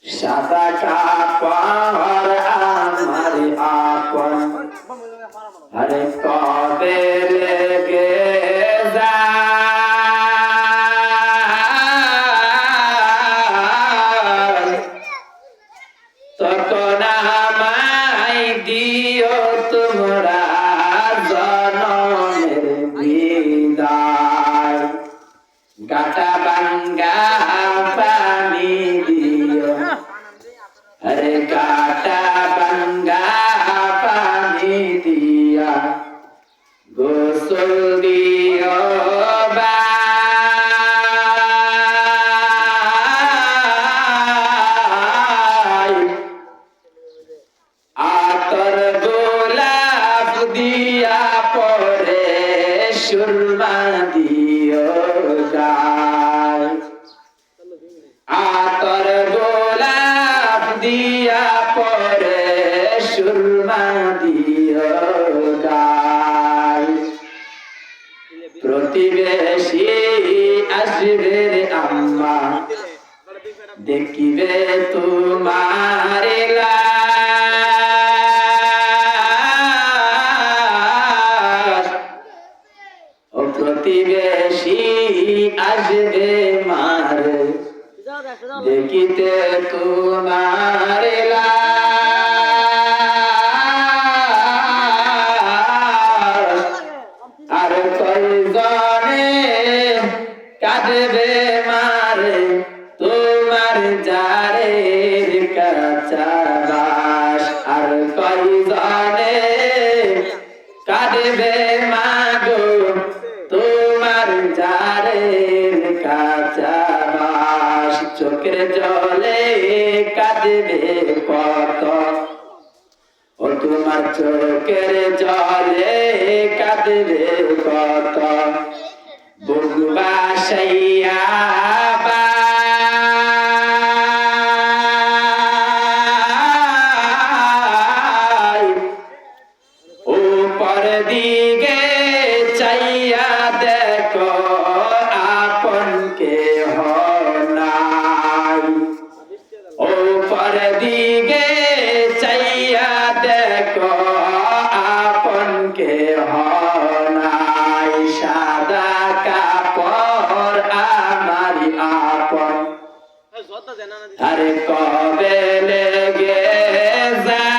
সাদা কাপড় আমার আপন আরে কবে লেগে যায় তখন আমায় দিও তোমরা জনমের বিদায় গাটা বাঙ্গা পানি দিও अरे काटा बंगा पानी दिया गोसल दियो बाई आतर गोलाप दिया परे सुरमा दियो गाय आतर गोलाप दिया परे सुरमा दियो गाय प्रतिवेशी আসবে রে আম্মা দেখিবে তোমার লাশ ও প্রতিবেশী আসবে মার দেখিতে তোমার লাশ আর কয়জনে কাঁদবে মারে তোমার জারের কাঁচা বাস আর কয়জনে কাঁদবে মাগো তোমার জারের কাঁচা বাস চোখের জলে কাঁদবে কত ও তোমার চোখের জলে কাঁদবে কত বুক বাসাইয়া বাই উপর দিকে চাইয়া দেখো আপন কেহ নাই উপর দিকে চাইয়া দেখো আপন কেহ নাই সাদা কাপড় আমারি আপন আরে কবে লেগে যায়